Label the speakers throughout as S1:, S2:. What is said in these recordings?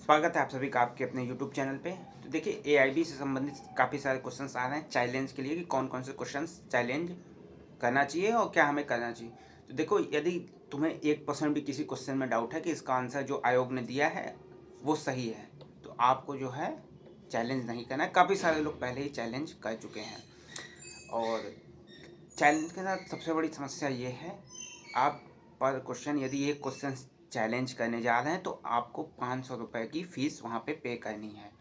S1: स्वागत है आप सभी का आपके अपने YouTube चैनल पे। तो देखिए एआईबी से संबंधित काफ़ी सारे क्वेश्चंस आ रहे हैं चैलेंज के लिए कि कौन कौन से क्वेश्चंस चैलेंज करना चाहिए और क्या हमें करना चाहिए। तो देखो यदि तुम्हें 1% भी किसी क्वेश्चन में डाउट है कि इसका आंसर जो आयोग ने दिया है वो सही है, तो आपको जो है चैलेंज नहीं करना है। काफ़ी सारे लोग पहले ही चैलेंज कर चुके हैं और चैलेंज के साथ सबसे बड़ी समस्या ये है, आप पर क्वेश्चन यदि एक क्वेश्चन चैलेंज करने जा रहे हैं तो आपको 500 रुपये की फ़ीस वहाँ पे करनी है।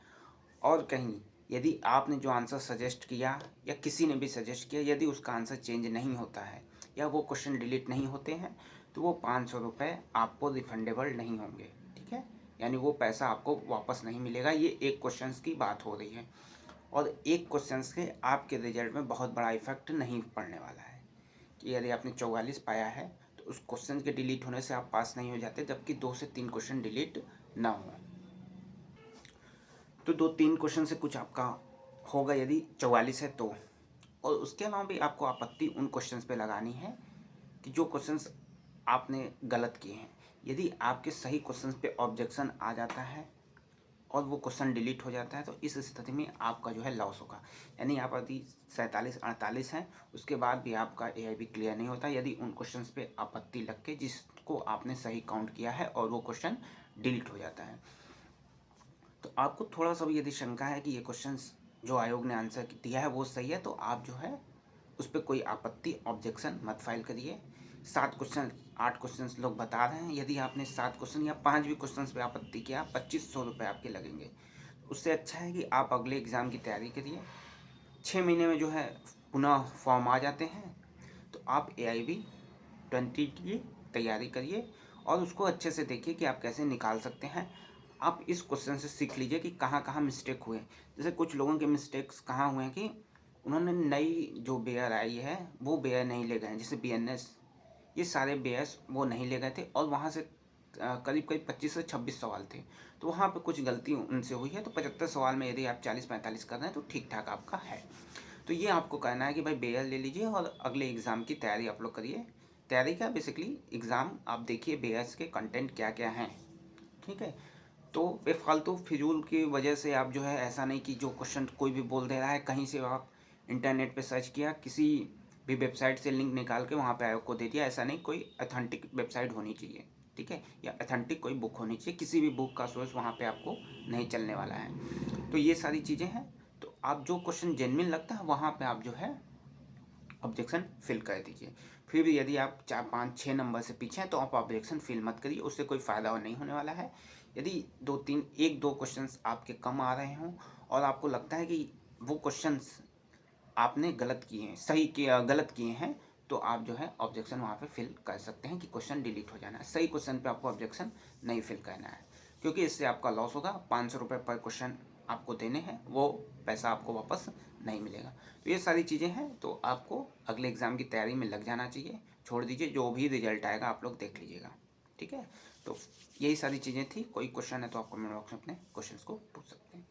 S1: और कहीं यदि आपने जो आंसर सजेस्ट किया या किसी ने भी सजेस्ट किया, यदि उसका आंसर चेंज नहीं होता है या वो क्वेश्चन डिलीट नहीं होते हैं तो वो 500 रुपये आपको रिफंडेबल नहीं होंगे। ठीक है, यानी वो पैसा आपको वापस नहीं मिलेगा। ये एक क्वेश्चन की बात हो रही है और एक क्वेश्चन से आपके रिजल्ट में बहुत बड़ा इफेक्ट नहीं पड़ने वाला है कि यदि आपने 44 पाया है तो उस क्वेश्चन के डिलीट होने से आप पास नहीं हो जाते, जबकि 2 से 3 क्वेश्चन डिलीट ना हो। तो 2-3 क्वेश्चन से कुछ आपका होगा यदि 44 है तो। और उसके अलावा भी आपको आपत्ति उन क्वेश्चंस पे लगानी है कि जो क्वेश्चंस आपने गलत किए हैं। यदि आपके सही क्वेश्चंस पे ऑब्जेक्शन आ जाता है और वो क्वेश्चन डिलीट हो जाता है तो इस स्थिति में आपका जो है लॉस होगा। यानी आप यदि 47-48 हैं उसके बाद भी आपका एआईबी क्लियर नहीं होता यदि उन क्वेश्चंस पे आपत्ति लग के जिसको आपने सही काउंट किया है और वो क्वेश्चन डिलीट हो जाता है। तो आपको थोड़ा सा भी यदि शंका है कि ये क्वेश्चंस जो आयोग ने आंसर दिया है वो सही है तो आप जो है उस पर कोई आपत्ति ऑब्जेक्शन मत फाइल करिए। 7 क्वेश्चन 8 क्वेश्चन लोग बता रहे हैं, यदि आपने 7 क्वेश्चन या 5 भी क्वेश्चन पे आपत्ति किया 2500 रुपये आपके लगेंगे। उससे अच्छा है कि आप अगले एग्ज़ाम की तैयारी करिए। 6 महीने में जो है पुनः फॉर्म आ जाते हैं तो आप AIB 20 की तैयारी करिए और उसको अच्छे से देखिए कि आप कैसे निकाल सकते हैं। आप इस क्वेश्चन से सीख लीजिए कि कहाँ कहाँ मिस्टेक हुए। जैसे कुछ लोगों के मिस्टेक्स कहाँ हुए हैं कि उन्होंने नई जो बेयर आई है वो बेयर नहीं ले गए हैं, जैसे BNS, ये सारे बेयर्स वो नहीं ले गए थे और वहाँ से करीब करीब 25 से 26 सवाल थे। तो वहाँ पे कुछ गलती उनसे हुई है। तो 75 सवाल में यदि आप 40-45 कर रहे हैं तो ठीक ठाक आपका है। तो ये आपको कहना है कि भाई बेयर ले लीजिए और अगले एग्ज़ाम की तैयारी आप लोग करिए। तैयारी का बेसिकली एग्ज़ाम आप देखिए बेयर्स के कंटेंट क्या क्या हैं। ठीक है, तो बेफालतू फिजूल की वजह से आप जो है ऐसा नहीं कि जो क्वेश्चन कोई भी बोल दे रहा है कहीं से आप इंटरनेट पे सर्च किया, किसी भी वेबसाइट से लिंक निकाल के वहाँ पे आयोग को दे दिया, ऐसा नहीं। कोई अथेंटिक वेबसाइट होनी चाहिए, ठीक है, या अथेंटिक कोई बुक होनी चाहिए। किसी भी बुक का सोर्स वहाँ पे आपको नहीं चलने वाला है। तो ये सारी चीज़ें हैं। तो आप जो क्वेश्चन जेन्युइन लगता है वहाँ पे आप जो है ऑब्जेक्शन फिल कर दीजिए। फिर भी यदि आप 4-5-6 नंबर से पीछे हैं तो आप ऑब्जेक्शन फिल मत करिए, उससे कोई फ़ायदा नहीं होने वाला है। यदि 2-3 1-2 क्वेश्चंस आपके कम आ रहे हों और आपको लगता है कि वो क्वेश्चंस आपने गलत किए हैं, सही किया गलत किए हैं, तो आप जो है ऑब्जेक्शन वहाँ पे फिल कर सकते हैं कि क्वेश्चन डिलीट हो जाना है। सही क्वेश्चन पे आपको ऑब्जेक्शन नहीं फिल करना है, क्योंकि इससे आपका लॉस होगा। 500 रुपये पर क्वेश्चन आपको देने हैं, वो पैसा आपको वापस नहीं मिलेगा। तो ये सारी चीज़ें हैं, तो आपको अगले एग्ज़ाम की तैयारी में लग जाना चाहिए। छोड़ दीजिए, जो भी रिजल्ट आएगा आप लोग देख लीजिएगा। ठीक है, तो यही सारी चीज़ें थी। कोई क्वेश्चन है तो आप कमेंट बॉक्स में अपने क्वेश्चंस को पूछ सकते हैं।